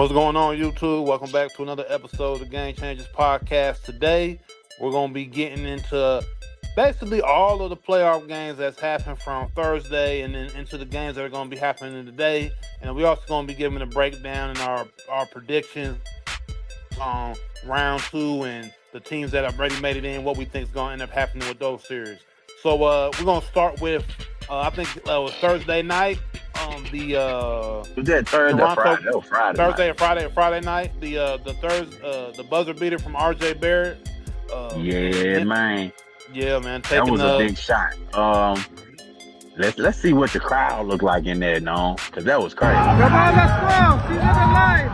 What's going on, YouTube? Welcome back to another episode of the Game Changers Podcast. Today, we're going to be getting into basically all of the playoff games that's happened from Thursday and then into the games that are going to be happening today. And we're also going to be giving a breakdown and our predictions on round two and the teams that have already made it in, what we think is going to end up happening with those series. So we're going to start with, I think it was Thursday night. Was that Thursday or Friday? Oh, Friday. Thursday or Friday night. The buzzer beater from RJ Barrett. Man. Yeah, man. That was a big shot. Let's see what the crowd looked like in there, no? Because that was crazy. Come on, let's go. See another live.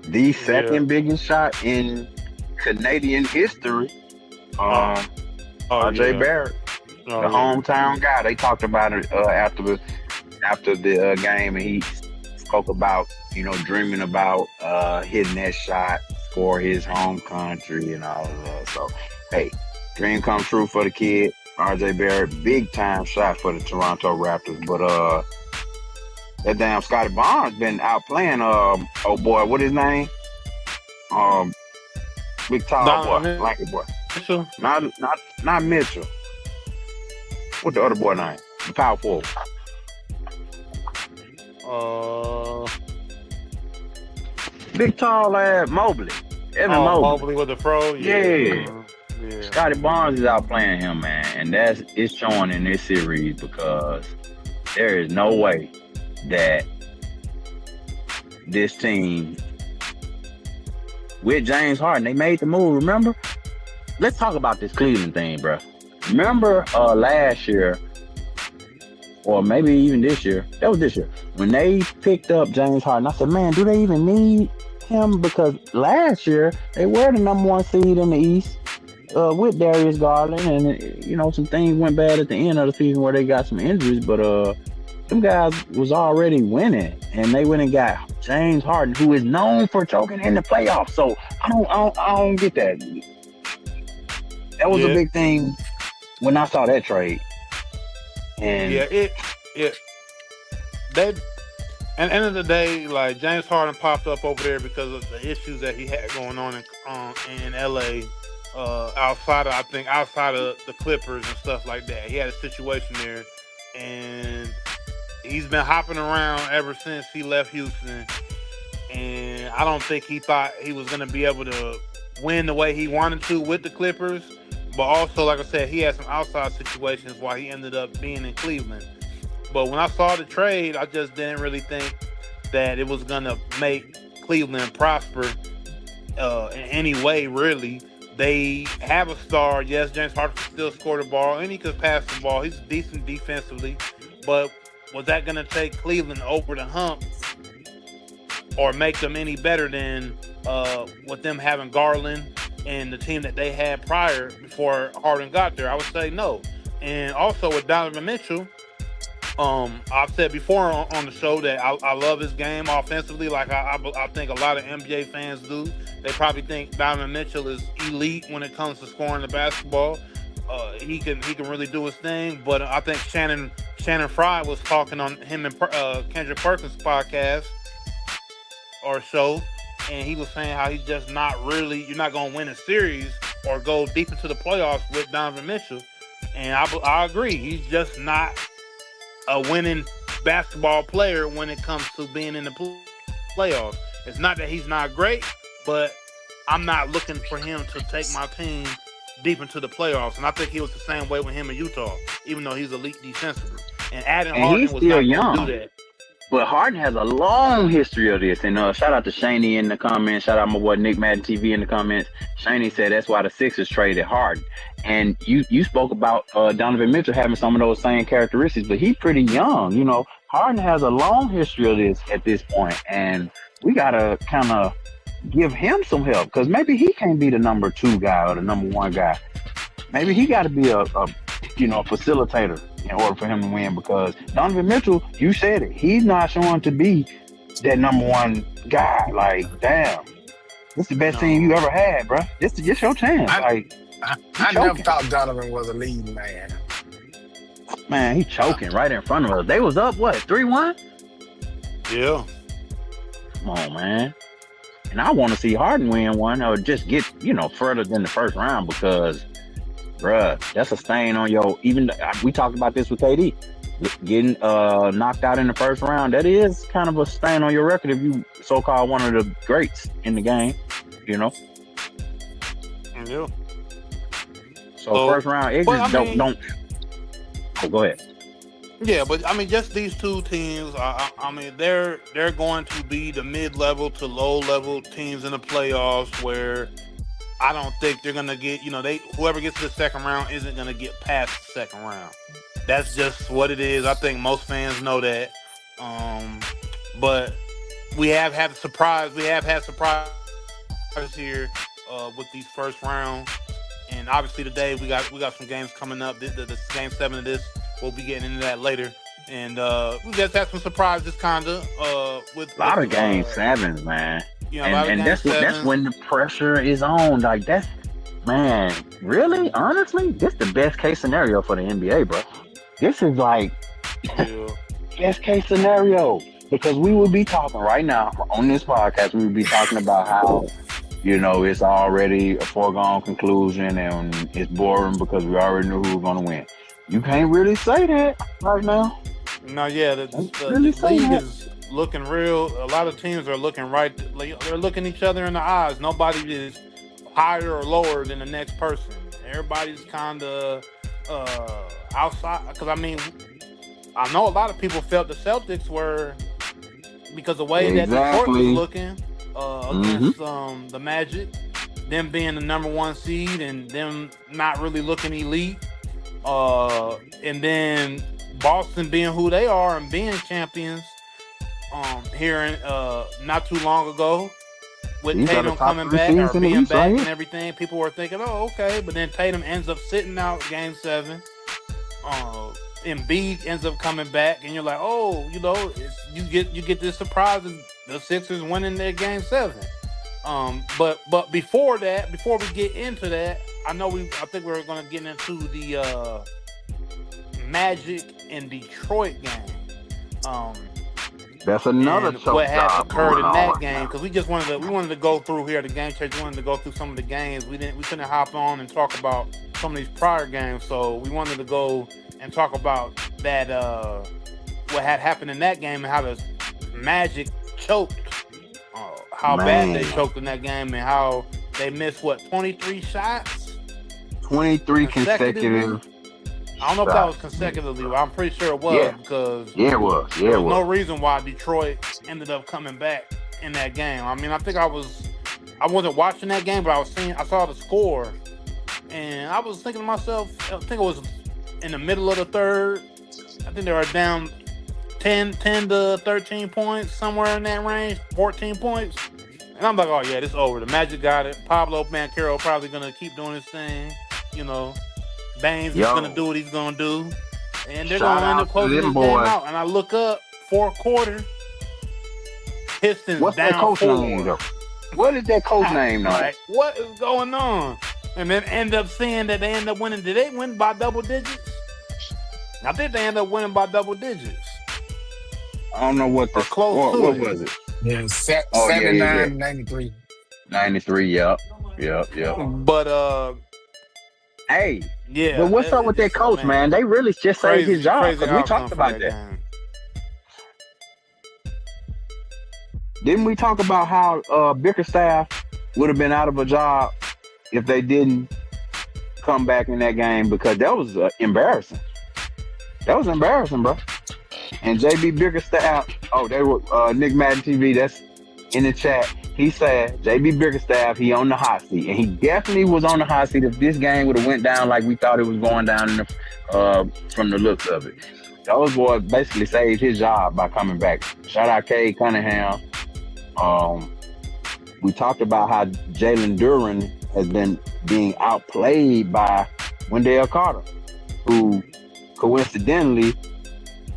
The second biggest shot in Canadian history. RJ Barrett, the hometown guy. They talked about it after the game, and he spoke about dreaming about hitting that shot for his home country and all of that. So hey, dream come true for the kid, RJ Barrett. Big time shot for the Toronto Raptors, but that damn Scotty Barnes been out playing. Oh boy, what his name? Big tall boy, lanky boy. Mitchell? Not Mitchell. What the other boy name? The power forward. Big tall ass Mobley. Evan Mobley. Mobley with the fro. Yeah. Scotty Barnes is out playing him, man, and it's showing in this series because there is no way that this team with James Harden, they made the move. Remember? Let's talk about this Cleveland thing, bro. Remember last year, or maybe even this year, that was this year, when they picked up James Harden, I said, man, do they even need him? Because last year, they were the number one seed in the East with Darius Garland, and, some things went bad at the end of the season where they got some injuries, but them guys was already winning, and they went and got James Harden, who is known for choking in the playoffs. So I don't get that. That was a big thing when I saw that trade. And at the end of the day, like James Harden popped up over there because of the issues that he had going on in LA. Outside of the Clippers and stuff like that, he had a situation there, and he's been hopping around ever since he left Houston, and I don't think he thought he was going to be able to win the way he wanted to with the Clippers. But also, like I said, he had some outside situations why he ended up being in Cleveland. But when I saw the trade, I just didn't really think that it was going to make Cleveland prosper in any way, really. They have a star. Yes, James Harden can still score the ball, and he could pass the ball. He's decent defensively, but was that going to take Cleveland over the hump or make them any better than with them having Garland and the team that they had prior before Harden got there? I would say no. And also with Donovan Mitchell, I've said before on the show that I love his game offensively, like I think a lot of NBA fans do. They probably think Donovan Mitchell is elite when it comes to scoring the basketball. He can really do his thing, but I think Shannon Fry was talking on him and Kendrick Perkins' podcast or show, and he was saying how he's just not really, you're not going to win a series or go deep into the playoffs with Donovan Mitchell. And I agree, he's just not a winning basketball player when it comes to being in the playoffs. It's not that he's not great, but I'm not looking for him to take my team deep into the playoffs. And I think he was the same way with him in Utah, even though he's elite defensively. And Harden he's was still not young. going to do that. But Harden has a long history of this. And shout out to Shaney in the comments. Shout out my boy Nick Madden TV in the comments. Shaney said that's why the Sixers traded Harden. And you spoke about Donovan Mitchell having some of those same characteristics, but he's pretty young. Harden has a long history of this at this point, and we got to kind of give him some help because maybe he can't be the number 2 guy or the number 1 guy. maybe he got to be a facilitator in order for him to win, because Donovan Mitchell, you said it, he's not showing to be that number one guy. Like, damn, this is the best team you ever had, bro. This is your chance. I He never choking. thought Donovan was a leading man. Man, he choking right in front of us. They was up, what, 3-1? Yeah. Come on, man. And I want to see Harden win one, or just get, further than the first round, because, bruh, that's a stain on your, we talked about this with KD. Getting knocked out in the first round, that is kind of a stain on your record if you so-called one of the greats in the game, Yeah. So first round exits don't. Oh, go ahead. Yeah, but I mean, just these two teams. I mean, they're going to be the mid-level to low-level teams in the playoffs, where I don't think they're gonna get. Whoever gets to the second round isn't gonna get past the second round. That's just what it is. I think most fans know that. But we have had surprise. We have had surprises here with these first rounds, and obviously today we got some games coming up. The game 7 of this. We'll be getting into that later. And we just had some surprises, kinda. With a lot of game 7s, man. And that's when the pressure is on. Like, that's, man, really, honestly, this the best case scenario for the NBA, bro. This is like best case scenario, because we will be talking right now on this podcast. We will be talking about how it's already a foregone conclusion and it's boring because we already knew who was going to win. You can't really say that right now. No, yeah, the league is looking real. A lot of teams are looking right. They're looking each other in the eyes. Nobody is higher or lower than the next person. Everybody's kind of outside. Because I mean, I know a lot of people felt the Celtics were, because the way that Detroit was looking against the Magic, them being the number 1 seed and them not really looking elite. And then Boston being who they are and being champions here in not too long ago, with Tatum coming back or being back and everything, people were thinking, oh, okay. But then Tatum ends up sitting out game 7. Embiid ends up coming back, and you're like, oh, you get this surprise of the Sixers winning their game 7. But before we get into that, I think we're gonna get into the Magic and Detroit game. That's another what had occurred in that game, because we wanted to go through here at the Game Church. We wanted to go through some of the games. We couldn't hop on and talk about some of these prior games, so we wanted to go and talk about that what had happened in that game and how the Magic choked. How bad they choked in that game and how they missed 23 shots? 23 consecutive. I don't know if that was consecutively, but I'm pretty sure it was, because it was. There was no reason why Detroit ended up coming back in that game. I mean, I wasn't watching that game, but I saw the score, and I was thinking to myself, I think it was in the middle of the third. I think they were down 10 to 13 points, somewhere in that range, 14 points. And I'm like, oh yeah, this over. The Magic got it. Pablo Banchero probably gonna keep doing his thing. Baines is gonna do what he's gonna do, and they're gonna end up closing this game out. And I look up, fourth quarter, Pistons What's down that coach 4. name, though? What is that coach name, though? Like, what is going on? And then end up seeing that they end up winning. Did they win by double digits? I think they end up winning by double digits. I don't know what what was it? Yeah, 79, 93. 93, yep. But hey, yeah. But what's up with that coach, man? They really just saved his job, because we talked about that. Didn't we talk about how Bickerstaff would have been out of a job if they didn't come back in that game? Because that was embarrassing. That was embarrassing, bro. And JB Bickerstaff, they were Nick Madden TV, that's in the chat. He said JB Bickerstaff, he on the hot seat, and he definitely was on the hot seat if this game would have went down like we thought it was going down from the looks of it. Those boys basically saved his job by coming back. Shout out Cade Cunningham. We talked about how Jalen Duren has been being outplayed by Wendell Carter, who coincidentally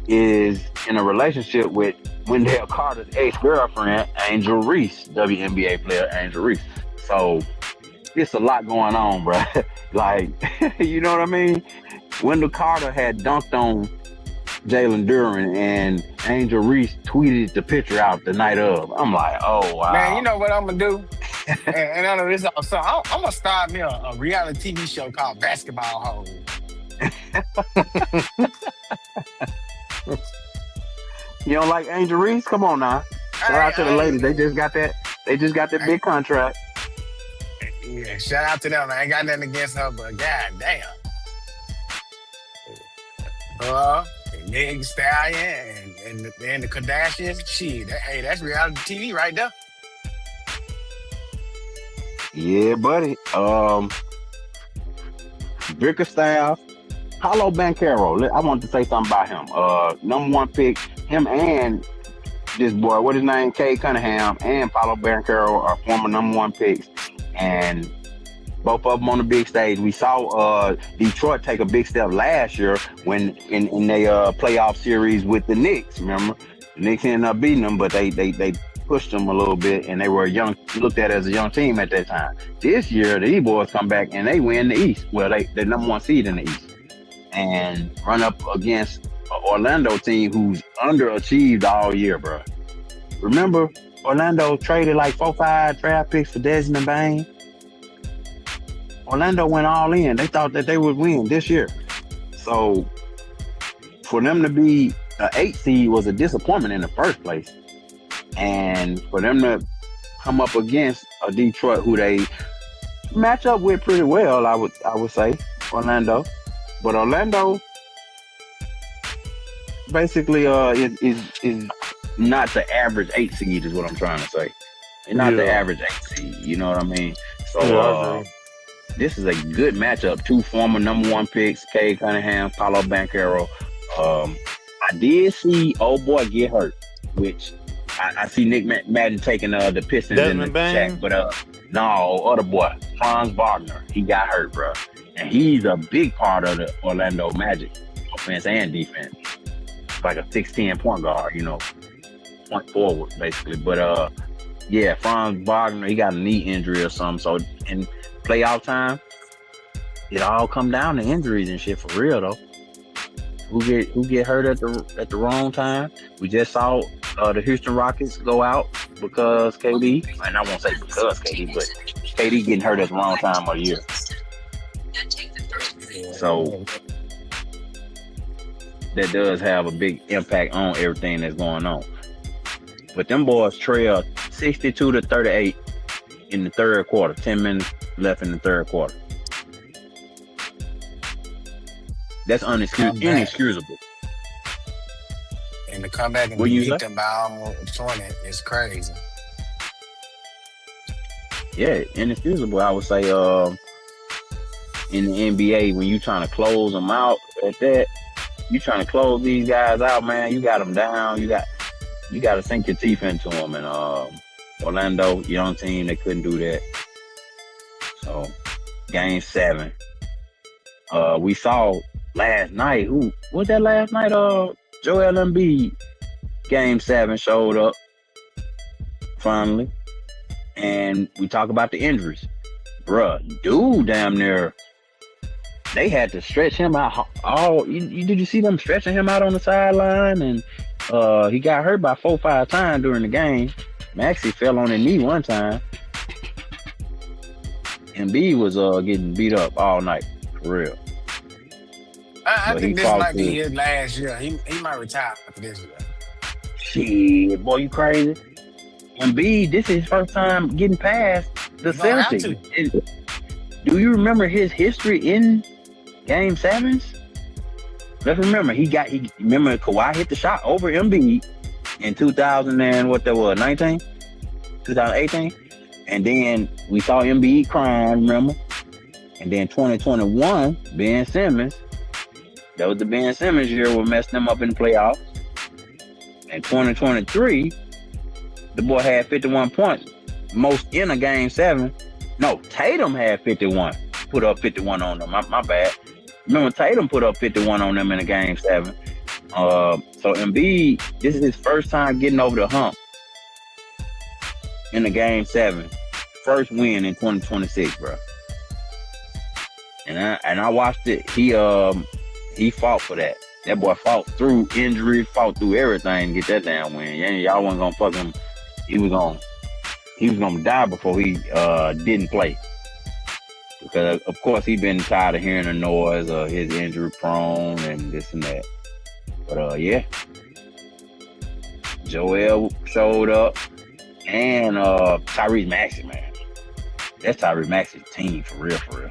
is in a relationship with Wendell Carter's ex-girlfriend, Angel Reese, WNBA player Angel Reese. So it's a lot going on, bro. Like, you know what I mean? Wendell Carter had dunked on Jalen Duren, and Angel Reese tweeted the picture out the night of. I'm like, oh wow. Man, you know what I'm gonna do? and I know this also. I'm gonna start me a reality TV show called Basketball Hoes. You don't like Angel Reese? Come on now. Shout out to the ladies. They just got that. They just got that big contract. Yeah, shout out to them. I ain't got nothing against her, but god damn. Meg Stallion and the Kardashians. Shit, hey, that's reality TV right there. Yeah, buddy. Bickerstaff, Paolo Banchero. I want to say something about him. Number 1 pick. Him and this boy, what his name? Cade Cunningham and Paolo Banchero are former number 1 picks, and both of them on the big stage. We saw Detroit take a big step last year when in their playoff series with the Knicks. Remember, the Knicks ended up beating them, but they pushed them a little bit, and they were looked at as a young team at that time. This year, the E-Boys come back and they win the East. Well, they're number 1 seed in the East, and run up against an Orlando team who's underachieved all year, bro. Remember, Orlando traded like 4-5 draft picks for Desmond Bane. Orlando went all in. They thought that they would win this year. So for them to be an 8 seed was a disappointment in the first place. And for them to come up against a Detroit who they match up with pretty well, I would say, Orlando. But Orlando basically is not the average 8 seed is what I'm trying to say. It's not the average 8 seed, you know what I mean? So this is a good matchup. 2 former number 1 picks, Cade Cunningham, Paolo Banchero. I did see old boy get hurt, which I see Nick Madden taking the Pistons Desmond in the chat, but no, other boy, Franz Wagner, he got hurt, bro. And he's a big part of the Orlando Magic, offense and defense. Like a 6'10" point guard, you know, point forward, basically. But yeah, Franz Wagner, he got a knee injury or something. So in playoff time, it all come down to injuries and shit for real though. Who get hurt at the wrong time? We just saw the Houston Rockets go out because KD, and I won't say because KD, but KD getting hurt at the wrong time of the year. So that does have a big impact on everything that's going on. But them boys trail 62-38 in the third quarter. 10 minutes left in the third quarter. That's inexcusable. And to come back and beat them by almost 20 is crazy. Yeah, inexcusable, I would say. In the NBA, when you trying to close them out at that, you trying to close these guys out, man. You got them down. You got to sink your teeth into them. And Orlando, young team, they couldn't do that. So, Game 7. We saw last night. Who was that last night? Joel Embiid. Game 7 showed up finally, and we talk about the injuries, bruh. Dude, damn near. They had to stretch him out all. Did you see them stretching him out on the sideline? And he got hurt by 4-5 times during the game. Maxey fell on his knee one time. Embiid was getting beat up all night, for real. I think this might be his last year. He might retire after this year. Shit, boy, you crazy? Embiid, this is his first time getting past the Celtics. Do you remember his history in Game 7s? Let's remember, remember Kawhi hit the shot over Embiid in 2018, and then we saw Embiid crying, remember? And then 2021, Ben Simmons, that was the Ben Simmons year, what messed them up in the playoffs. And 2023, the boy had 51 points, most in a Game 7. No, Tatum had 51. put up 51 on them. My bad. Remember Tatum put up 51 on them in the game 7. So Embiid, this is his first time getting over the hump in the game 7. First win in 2026, bro. And I watched it. He fought for that. That boy fought through injury, fought through everything to get that damn win. Y'all wasn't gonna fuck him. He was gonna die before he didn't play. Because of course he been tired of hearing the noise of his injury prone and this and that. But yeah. Joel showed up and Tyrese Maxey, man. That's Tyrese Maxey's team for real, for real.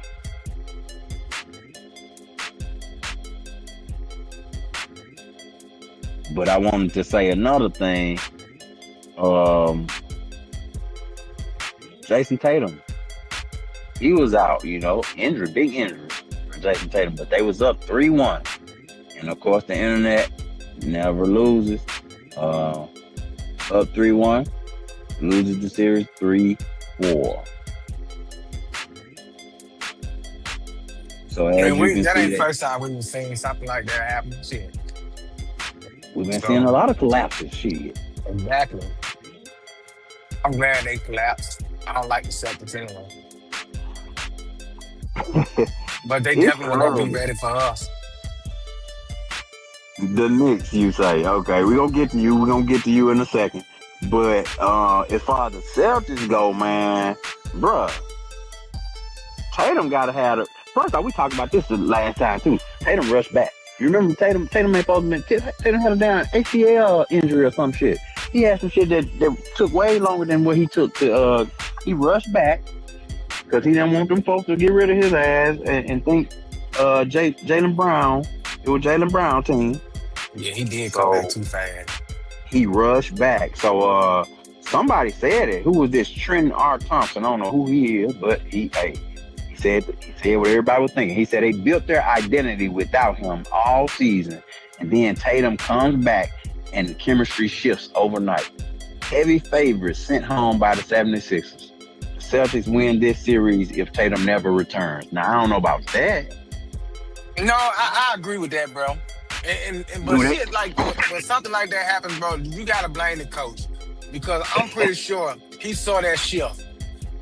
But I wanted to say another thing. Jason Tatum, he was out, injury, big injury for Jason Tatum, but they was up 3-1. And of course, the internet never loses. Up 3-1, loses the series 3-4. So as you can that see, ain't the first time we was seeing something like that happen. Shit. We've been seeing a lot of collapses. Shit. Exactly. I'm glad they collapsed. I don't like the Celtics anyway. But they definitely won't be ready for us. The Knicks, you say. Okay, we're going to get to you. We're going to get to you in a second. But as far as the Celtics go, man, bruh, Tatum got to have it. First off, we talked about this the last time, too. Tatum rushed back. You remember Tatum ain't supposed to be, Tatum had a down ACL injury or some shit. He had some shit that took way longer than what he took to, he rushed back because he didn't want them folks to get rid of his ass and think Jaylen Brown, it was Jaylen Brown team. Yeah, he did come back too fast. He rushed back. So somebody said it. Who was this? Trent R. Thompson. I don't know who he is, but he said what everybody was thinking. He said they built their identity without him all season. And then Tatum comes back and the chemistry shifts overnight. Heavy favorites sent home by the 76ers. The Celtics win this series if Tatum never returns. Now, I don't know about that. No, I agree with that, bro. But shit, like, when something like that happens, bro, you got to blame the coach. Because I'm pretty sure he saw that shift.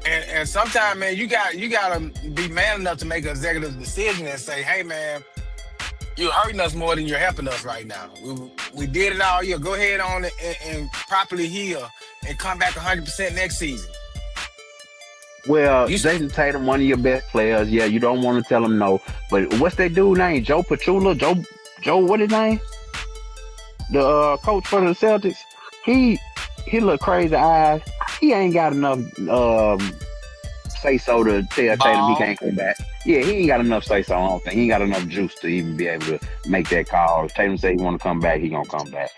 And sometimes, man, you got to be man enough to make an executive decision and say, hey, man, you're hurting us more than you're helping us right now. We did it all year. Go ahead on and properly heal and come back 100% next season. Well, Jason Tatum, one of your best players. Yeah, you don't want to tell him no. But what's that dude name? Joe Pachulia? Joe, what his name? The coach for the Celtics. He look crazy eyes. He ain't got enough say so to tell Tatum he can't come back. Yeah, he ain't got enough say so. I don't think he ain't got enough juice to even be able to make that call. If Tatum say he want to come back, he gonna come back.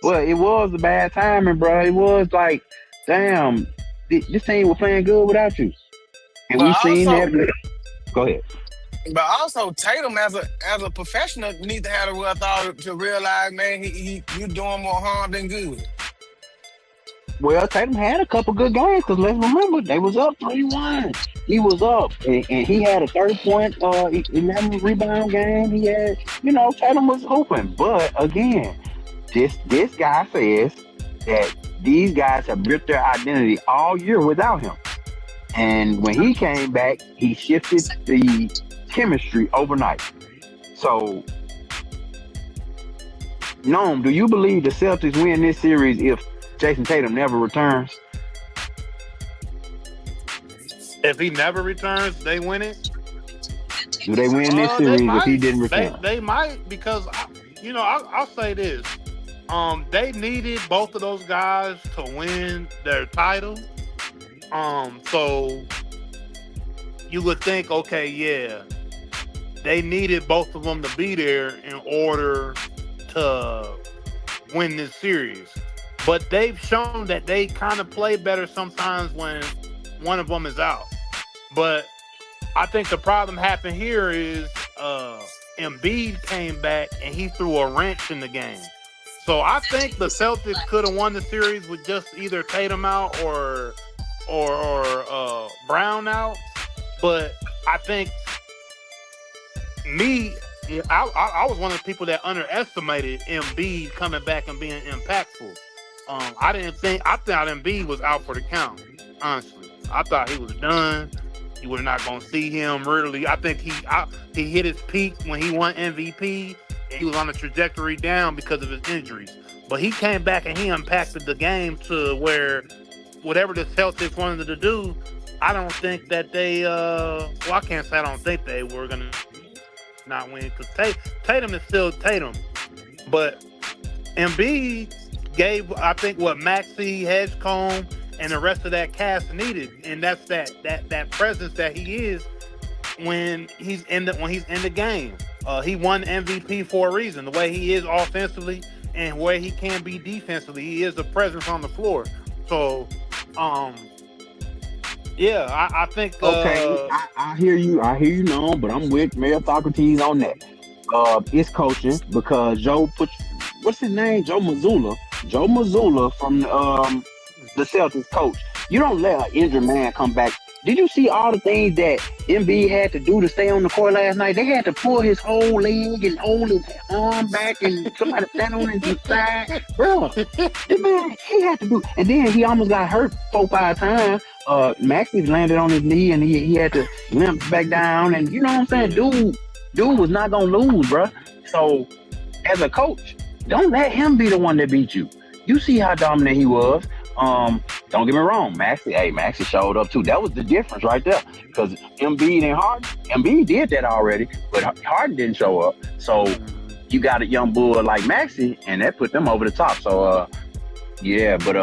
Well, it was a bad timing, bro. It was like, damn, this team was playing good without you. And we seen that. Go ahead. But also, Tatum as a professional need to have the thought to realize, man, you doing more harm than good. Well, Tatum had a couple good games because let's remember they was up 3-1. He was up and he had a 30-point, 11 rebound game. He had, Tatum was open. But again, this guy says that these guys have built their identity all year without him. And when he came back, he shifted the chemistry overnight. So, Noam, do you believe the Celtics win this series if Jason Tatum never returns? If he never returns, they win it. Do they win this series if he didn't return? They might because, I'll say this. They needed both of those guys to win their title. So you would think, okay, yeah, they needed both of them to be there in order to win this series. But they've shown that they kind of play better sometimes when one of them is out. But I think the problem happened here is Embiid came back and he threw a wrench in the game. So I think the Celtics could have won the series with just either Tatum out or Brown out. But I think me, I was one of the people that underestimated Embiid coming back and being impactful. I thought Embiid was out for the count. Honestly, I thought he was done. You were not going to see him really. I think he hit his peak when he won MVP. And he was on a trajectory down because of his injuries. But he came back and he impacted the game to where whatever the Celtics wanted to do, I don't think that they. I can't say I don't think they were going to not win because Tatum is still Tatum. But Embiid gave, I think, what Maxey, Hedgecomb, and the rest of that cast needed, and that's that presence that he is when he's in the game. He won MVP for a reason. The way he is offensively and where he can be defensively, he is a presence on the floor. So, yeah, I think. Okay, I hear you. No, but I'm with Mayor Socrates on that. It's coaching because what's his name? Joe Mazzulla from the Celtics coach. You don't let an injured man come back. Did you see all the things that Embiid had to do to stay on the court last night? They had to pull his whole leg and hold his arm back and somebody stand on his side. Bro, the man, he had to do. And then he almost got hurt 4-5 times. Maxey landed on his knee and he had to limp back down. And you know what I'm saying? Dude was not going to lose, bro. So, as a coach, don't let him be the one that beat you. You see how dominant he was. Don't get me wrong, Maxey showed up too. That was the difference right there. Because Embiid and Harden, Embiid did that already, but Harden didn't show up. So you got a young bull like Maxey, and that put them over the top. So yeah, but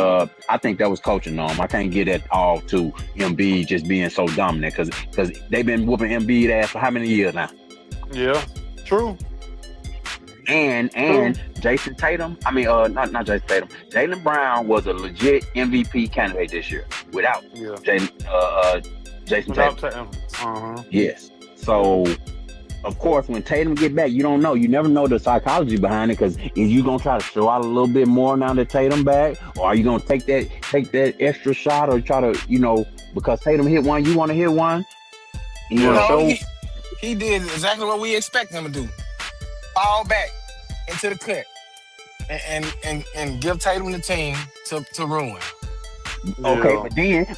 I think that was coaching on him. I can't get that all to Embiid just being so dominant because they've been whooping Embiid ass for how many years now? Yeah, true. And Jason Tatum, not Jason Tatum. Jaylen Brown was a legit MVP candidate this year without Jason Tatum. Yes. So, of course, when Tatum get back, you don't know. You never know the psychology behind it because is you gonna try to show out a little bit more now that Tatum back, or are you gonna take that extra shot or try to because Tatum hit one, you want to hit one? He did exactly what we expect him to do. Fall back into the clip and give Tatum the team to ruin. Okay,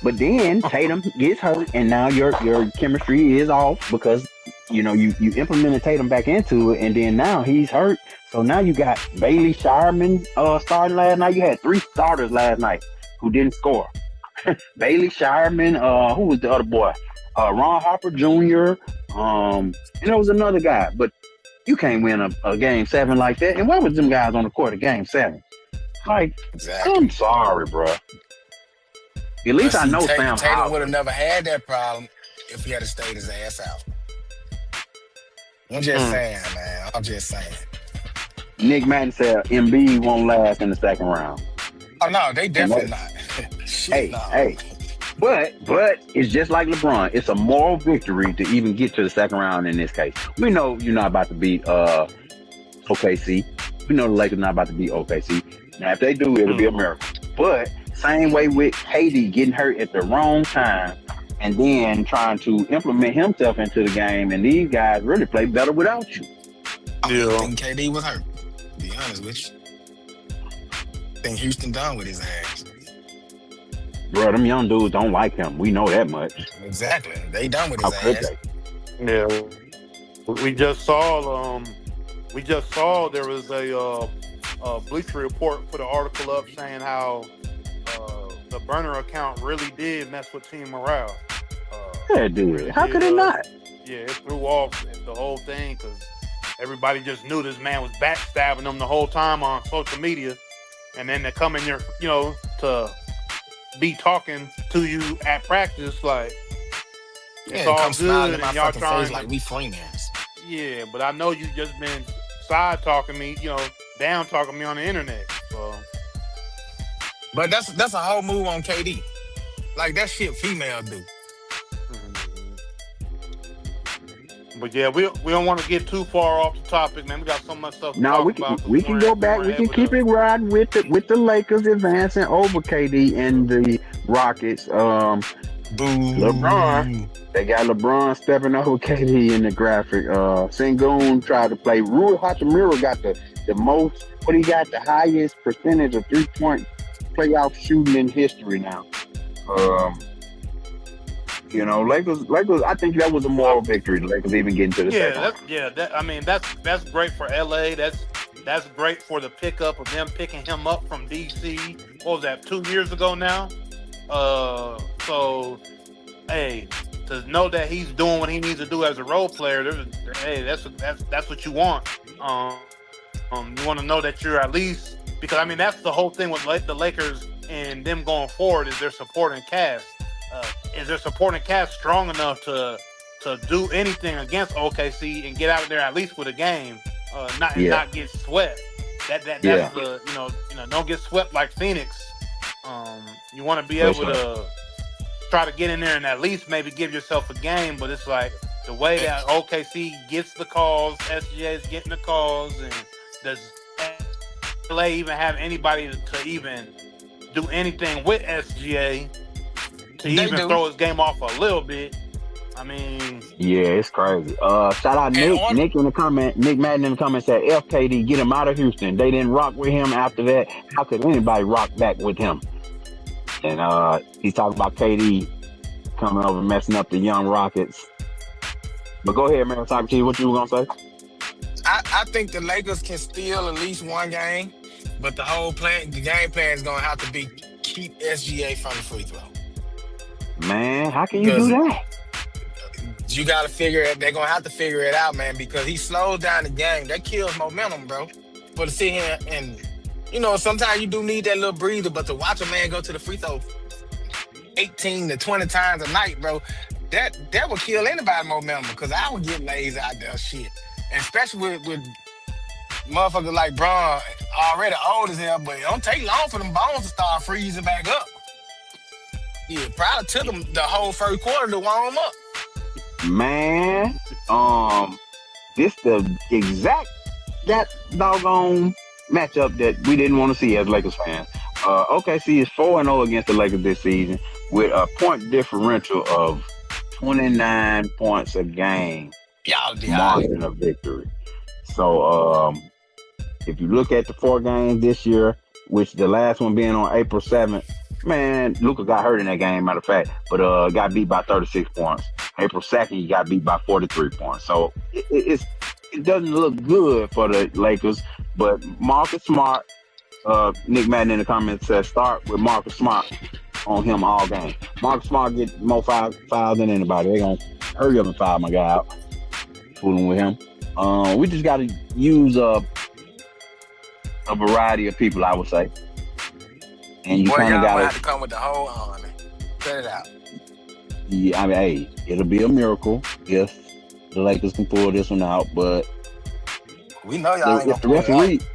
but then Tatum gets hurt, and now your chemistry is off because you implemented Tatum back into it, and then now he's hurt. So now you got Bailey Shireman starting last night. You had 3 starters last night who didn't score. Bailey Shireman, who was the other boy? Ron Harper Jr. And there was another guy, but you can't win a game 7 like that. And why was them guys on the court at game 7? Like, exactly. I'm sorry, bro. At least I know Sam Tatum would have never had that problem if he had to stay his ass out. I'm just saying, man. I'm just saying. Nick Madden said Embiid won't last in the second round. Oh, no, they definitely not. Hey. But it's just like LeBron. It's a moral victory to even get to the second round in this case. We know you're not about to beat OKC. We know the Lakers not about to beat OKC. Now, if they do, it'll be a miracle. But same way with KD getting hurt at the wrong time and then trying to implement himself into the game, and these guys really play better without you. I think KD was hurt, to be honest with you. I think Houston done with his ass. Bro, them young dudes don't like him. We know that much. Exactly. They done with his ass. Yeah. We just saw there was a Bleacher Report put an article up saying how the burner account really did mess with team morale. Yeah, dude. How could it not? Yeah, it threw off the whole thing because everybody just knew this man was backstabbing them the whole time on social media. And then to come in here, to be talking to you at practice, like, it's all good, and y'all trying like we friends. Yeah, but I know you just been side talking me, down talking me on the internet. So, but that's a whole move on KD. Like, that shit female do. But yeah, we don't want to get too far off the topic, man. We got so much stuff to talk about. We can go back. We can keep it riding with the Lakers advancing over KD and the Rockets. Boo. They got LeBron stepping over KD in the graphic. Sengun tried to play. Rui Hachimura got the most. What he got the highest percentage of 3-point playoff shooting in history now. Lakers. I think that was a moral victory. The Lakers even getting to the second. That's great for LA. That's great for the pickup of them picking him up from DC. What was that? 2 years ago now. So, hey, to know that he's doing what he needs to do as a role player, that's what you want. You want to know that you're at least, because that's the whole thing with the Lakers and them going forward is their supporting cast. Is their supporting cast strong enough to do anything against OKC and get out of there at least with a game, not get swept. That's the don't get swept like Phoenix. You want to be able to try to get in there and at least maybe give yourself a game, but it's like the way that OKC gets the calls, SGA is getting the calls, and does LA even have anybody to even do anything with SGA to even throw his game off a little bit? Yeah, it's crazy. Shout out Nick in the comment. Nick Madden in the comment said, FKD, get him out of Houston. They didn't rock with him after that. How could anybody rock back with him? And he's talking about KD coming over messing up the young Rockets. But go ahead, man. Socrates, what you were going to say? I think the Lakers can steal at least one game, but the game plan is going to have to be keep SGA from the free throw. Man, how can you do that? You got to figure it. They're going to have to figure it out, man, because he slows down the game. That kills momentum, bro. But to sit here and, sometimes you do need that little breather, but to watch a man go to the free throw 18 to 20 times a night, bro, that would kill anybody's momentum, because I would get lazy out there, shit. And especially with motherfuckers like Bron, already old as hell, but it don't take long for them bones to start freezing back up. Yeah, probably took them the whole first quarter to warm up. Man, this the exact that doggone matchup that we didn't want to see as Lakers fans. OKC is 4-0 against the Lakers this season with a point differential of 29 points a game. Margin of victory. So, if you look at the 4 games this year, which the last one being on April 7th, man, Luka got hurt in that game, matter of fact, but got beat by 36 points. April 2nd, he got beat by 43 points. So it doesn't look good for the Lakers, but Marcus Smart, Nick Madden in the comments says start with Marcus Smart on him all game. Marcus Smart get more fouls than anybody. They're going to hurry up and foul my guy out. Fooling with him. We just got to use a variety of people, I would say. And you kind of got have to come with the whole army. Cut it out. Yeah, hey, it'll be a miracle if the Lakers can pull this one out. But we know y'all ain't gonna pull it out.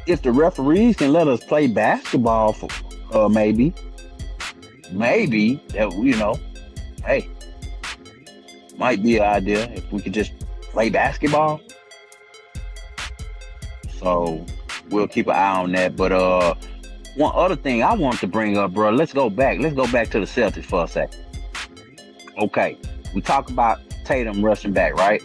If the referees can let us play basketball, for maybe that hey, might be an idea if we could just play basketball. So we'll keep an eye on that. But one other thing I want to bring up, bro, let's go back to the Celtics for a second. Okay, we talk about Tatum rushing back, right?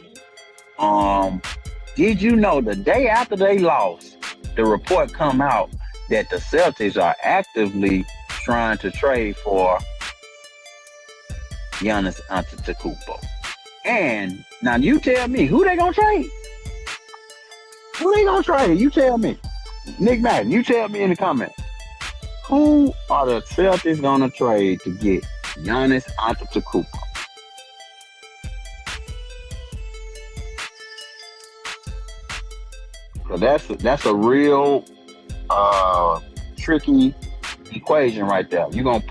Did you know the day after they lost, the report come out that the Celtics are actively trying to trade for Giannis Antetokounmpo? And now you tell me, who they gonna trade? Who they gonna trade? You tell me. Nick Madden, you tell me in the comments. Who are the Celtics gonna trade to get Giannis Antetokounmpo? So that's a real tricky equation right there. You gonna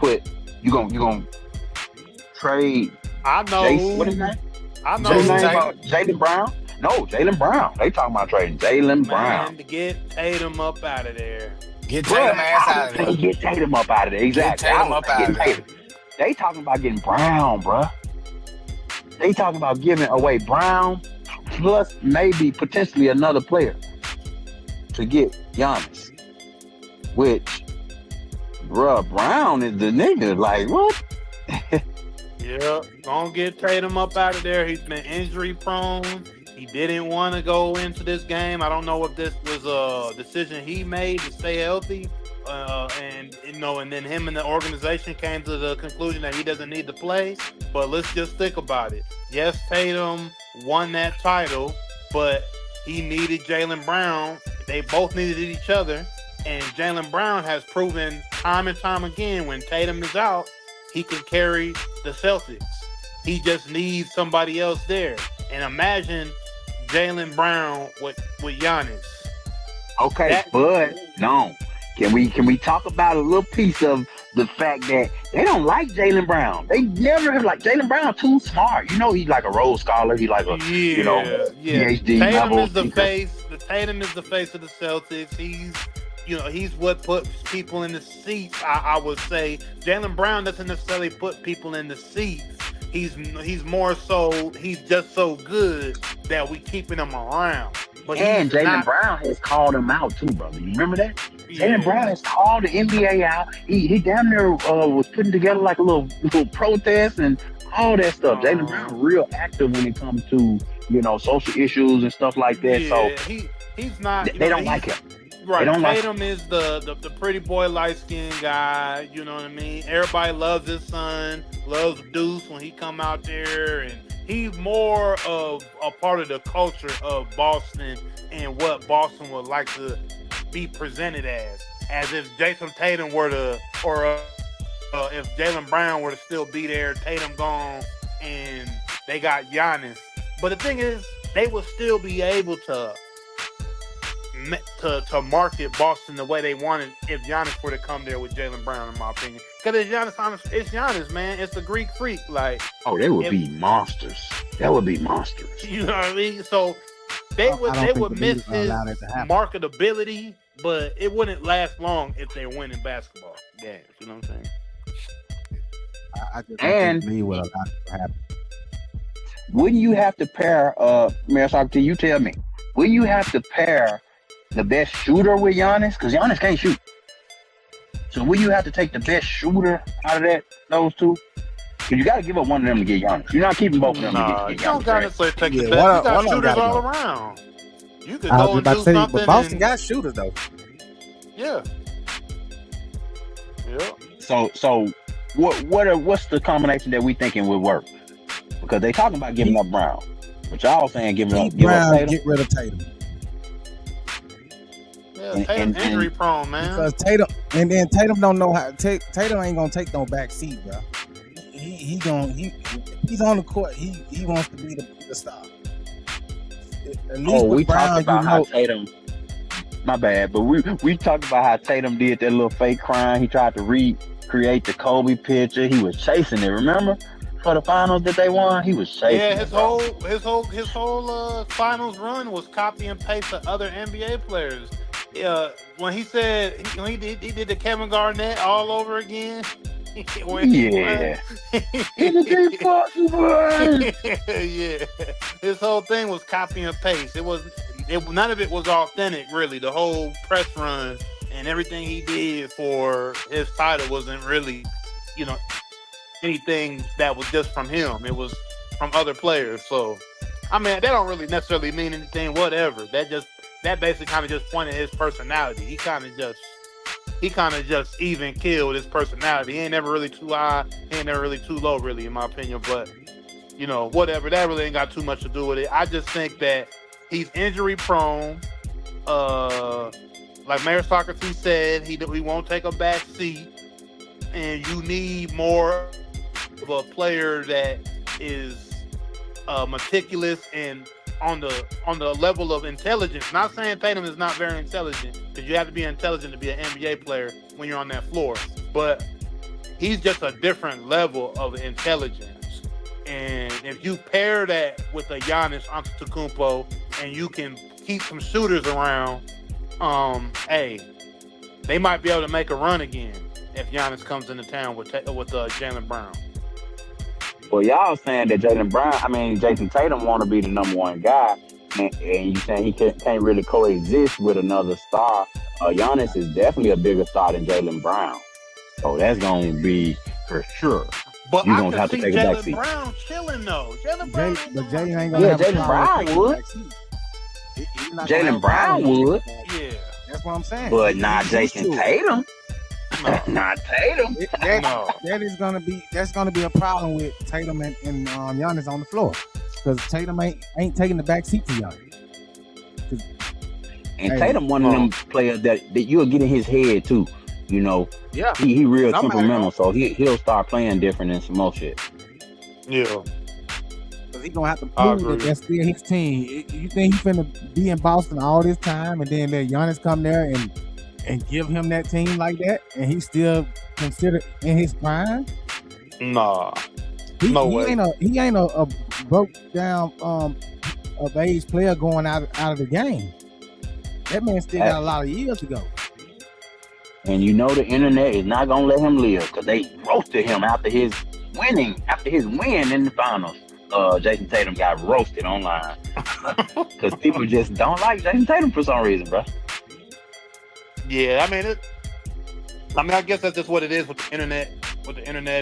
trade. I know. What is his name? I know. Jaylen Brown? No, Jaylen Brown. They talking about trading Jaylen Brown to get Tatum up out of there. Get Tatum ass out of there. Get Tatum up out of there. Exactly. Get Tatum up out of there. They talking about getting Brown, bruh. They talking about giving away Brown plus maybe potentially another player to get Giannis. Which, bruh, Brown is the nigga. Like, what? Yeah, gonna get Tatum up out of there. He's been injury prone. He didn't want to go into this game. I don't know if this was a decision he made to stay healthy. And then him and the organization came to the conclusion that he doesn't need to play. But let's just think about it. Yes, Tatum won that title, but he needed Jaylen Brown. They both needed each other. And Jaylen Brown has proven time and time again when Tatum is out, he can carry the Celtics. He just needs somebody else there. And imagine Jaylen Brown with Giannis. Okay, but no. Can we talk about a little piece of the fact that they don't like Jaylen Brown? They never have like Jaylen Brown too smart. You know, he's like a Rhodes Scholar. He's like a PhD Tatum level. is the face. Tatum is the face of the Celtics. He's what puts people in the seats. I would say Jaylen Brown doesn't necessarily put people in the seats. He's more so he's just so good that we keeping him around. But and Jaylen Brown has called him out too, brother. You remember that? Yeah. Jaylen Brown has called the NBA out. He down there was putting together like a little protest and all that stuff. Jaylen Brown real active when it comes to social issues and stuff like that. Yeah, so he's not. They don't like him. Right. Tatum like is the pretty boy light skinned guy. You know what I mean? Everybody loves his son. Loves Deuce when he come out there, and he's more of a part of the culture of Boston and what Boston would like to be presented as if Jason Tatum were to, or if Jaylen Brown were to still be there, Tatum gone, and they got Giannis. But the thing is, they would still be able to market Boston the way they wanted if Giannis were to come there with Jaylen Brown, in my opinion. Because it's Giannis, man. It's the Greek freak. Like, they would be monsters. That would be monsters. You know what I mean? So they would miss his marketability, but it wouldn't last long if they're winning basketball games. You know what I'm saying? I just don't believe what a lot of happen. Wouldn't you have to pair, Mayor Socrates, you tell me, wouldn't you have to pair the best shooter with Giannis? Because Giannis can't shoot. So will you have to take the best shooter out of those two? Because you got to give up one of them to get Giannis. You're not keeping both of them to get Giannis. You don't got to necessarily take the best. You got shooters all around. You could go and do something. But Boston got shooters, though. Yeah. Yeah. So what's the combination that we thinking would work? Because they talking about giving up Brown. But y'all saying give up Tatum. Get rid of Tatum. Yeah, Tatum injury prone, man. Because Tatum don't know how. Tatum ain't gonna take no back seat, bro. He's on the court. He wants to be the star. We talked about how Tatum. My bad, but we talked about how Tatum did that little fake crime. He tried to recreate the Kobe picture. He was chasing it. Remember? For the finals that they won, he was chasing. Yeah, his whole finals run was copy and paste to other NBA players. When he said he did the Kevin Garnett all over again. Yeah. Yeah. His whole thing was copy and paste. None of it was authentic, really. The whole press run and everything he did for his title wasn't really, anything that was just from him. It was from other players. So, I mean, that don't really necessarily mean anything, whatever. That basically kind of just pointed his personality. He kind of just even killed his personality. He ain't never really too high. He ain't never really too low, really, in my opinion. But, whatever. That really ain't got too much to do with it. I just think that he's injury prone. Like Mayor Socrates said, he won't take a back seat. And you need more of a player that is meticulous and on the level of intelligence. Not saying Tatum is not very intelligent, because you have to be intelligent to be an NBA player when you're on that floor. But he's just a different level of intelligence. And if you pair that with a Giannis Antetokounmpo and you can keep some shooters around, they might be able to make a run again if Giannis comes into town with Jaylen Brown. Well, y'all saying that Jason Tatum want to be the number one guy, and you saying he can't really coexist with another star. Giannis is definitely a bigger star than Jaylen Brown, so that's going to be for sure. But you're I gonna could have to see take a back Jalen seat. Brown chilling though. Jalen Brown, But ain't Jalen ain't nobody- gonna Yeah, have a Jalen problem Brown with would. taking the back seat. He's not gonna have Jalen a Brown problem with would, taking the back seat. Yeah, That's what I'm saying. but not He's used Jason to it. Tatum. no, Not Tatum. no. That's gonna be a problem with Tatum and Giannis on the floor because Tatum ain't taking the back seat to Giannis. And Hey, Tatum one of them players that you'll get in his head too. You know, Yeah, he real Somebody temperamental, so he'll start playing different than some more shit. Yeah, because he's gonna have to I prove agree. that that's still his team. You think he's finna be in Boston all this time and then let Giannis come there and give him that team like that, and he's still considered in his prime? nah. He, No he way. ain't a broke down of age player going out of the game. That man still got a lot of years to go. And you know the internet is not gonna let him live because they roasted him after his win in the finals. Jason Tatum got roasted online because people just don't like Jason Tatum for some reason, bro. Yeah, I guess that's just what it is with the internet.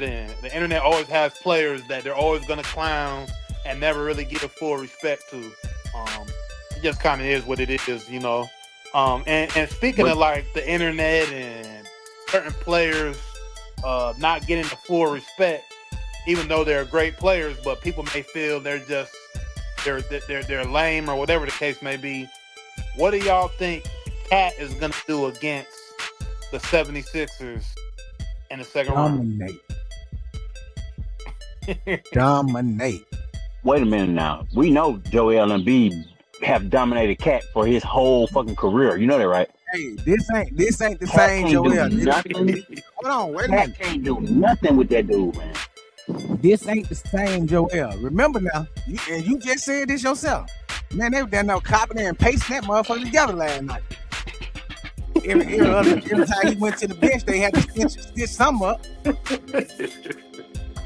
And the internet always has players that they're always gonna clown and never really give full respect to. It just kind of is what it is, you know. And speaking of like the internet and certain players not getting the full respect, even though they're great players, but people may feel they're lame or whatever the case may be. What do y'all think Cat is gonna do against the 76ers in the second round? Dominate. Wait a minute now. We know Joel Embiid have dominated Cat for his whole fucking career. You know that, right? Hey, this ain't the Cat same can't Joel. do nothing. Hold on, wait a Cat minute. can't do nothing with that dude, man. This ain't the same Joel. Remember now, you just said this yourself. Man, they were down there copying and pasting that motherfucker together last night. Every time he went to the bench, they had to stitch something up.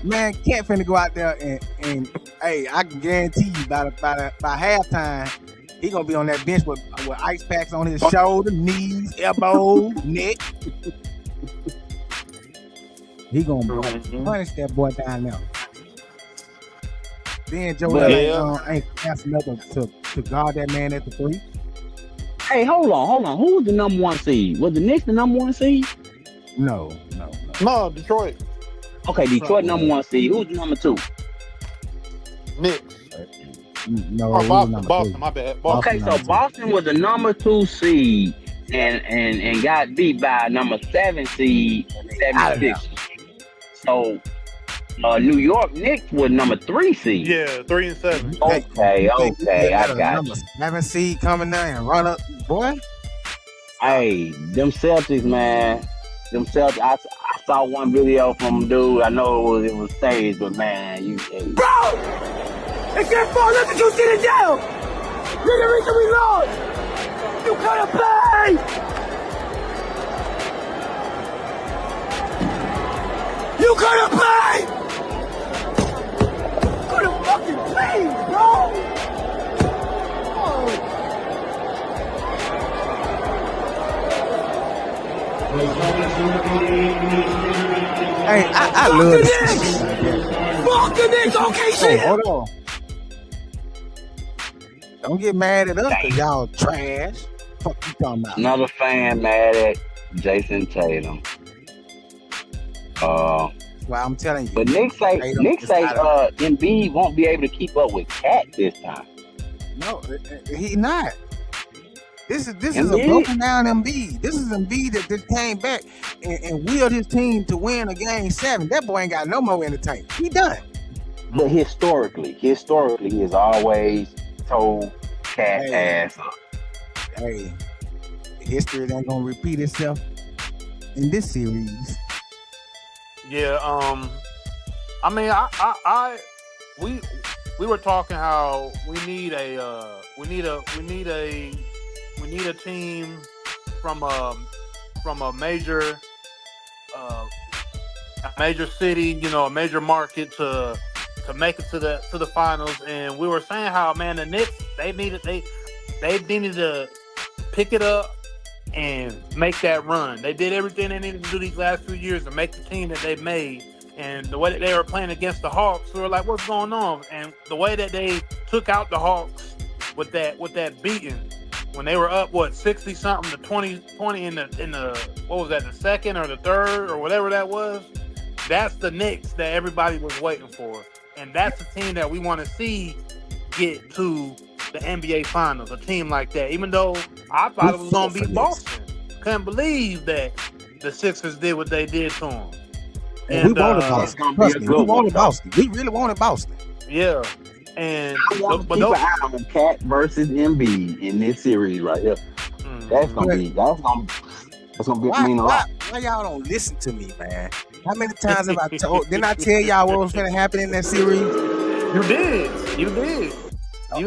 Man, Cat finna go out there and hey, I can guarantee you by halftime, he gonna be on that bench with ice packs on his shoulder, knees, elbows, neck. He gonna punish that boy down there. Then Joel ain't fast enough to guard that man at the three. Hey, hold on. Who was the number one seed? Was the Knicks the number one seed? No. No, Detroit. Okay, Detroit number one seed. Who's the number two? Knicks. No, Oh, he was Boston, number Boston, two. my bad. Boston. Okay, so Boston was the number 2 seed and got beat by number 7 seed, 76. So New York Knicks was number 3 seed. Yeah, 3 and 7. Okay, I got you. 7 seed coming down and run up, boy. Hey, them Celtics, man. Them Celtics. I saw one video from dude. I know it was staged, but man, Bro! It's their fault. Look at you sitting down. You're the reason we lost. You could have played. You could have played. Could have fucking played, bro. Oh. Hey, I love this. Fuck the Knicks, OKC. Hey, hold on. Don't get mad at us because y'all trash. Fuck you talking about? another fan mad at Jason Tatum. Well, I'm telling you. But Nick say Tatum is Embiid won't be able to keep up with Cat this time. No, he not. This is a Embiid? broken down Embiid. This is Embiid that just came back and willed his team to win a game 7. That boy ain't got no more in the tank. He done. But historically, he has always told Cat ass up. Hey, history ain't gonna repeat itself in this series. Yeah, I mean, we were talking how we need a team from a major city, you know, a major market to make it to the finals. And we were saying how, man, the Knicks, they needed to pick it up and make that run. They did everything they needed to do these last few years to make the team that they made And the way that they were playing against the Hawks, we were like, what's going on? And the way that they took out the Hawks with that beating, when they were up 60 something to 20 in the what was that, the second or the third or whatever that was, that's the Knicks that everybody was waiting for. And that's the team that we want to see get to the NBA Finals, a team like that. Even though I thought it was going to be Boston. Couldn't believe that the Sixers did what they did to them. And we wanted Boston. Trust me, we wanted Boston. We really wanted Boston. Yeah. And keep an eye on Cat versus Embiid in this series right here. That's gonna be a lot. Why y'all don't listen to me, man? How many times have I told? Didn't I tell y'all what was gonna happen in that series? You did. You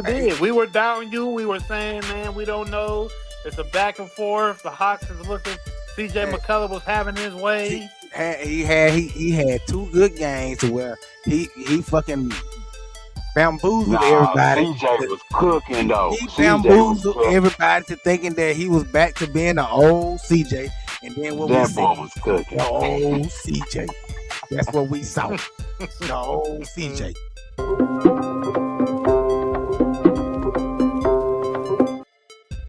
did. We were doubting you. We were saying, man, we don't know. It's a back and forth. The Hawks is looking. CJ McCullough was having his way. He had 2 good games to where he fucking bamboozled everybody. CJ was cooking though. He bamboozled everybody to thinking that he was back to being the old CJ. And then what that boy was cooking. The old CJ. That's what we saw. The old CJ.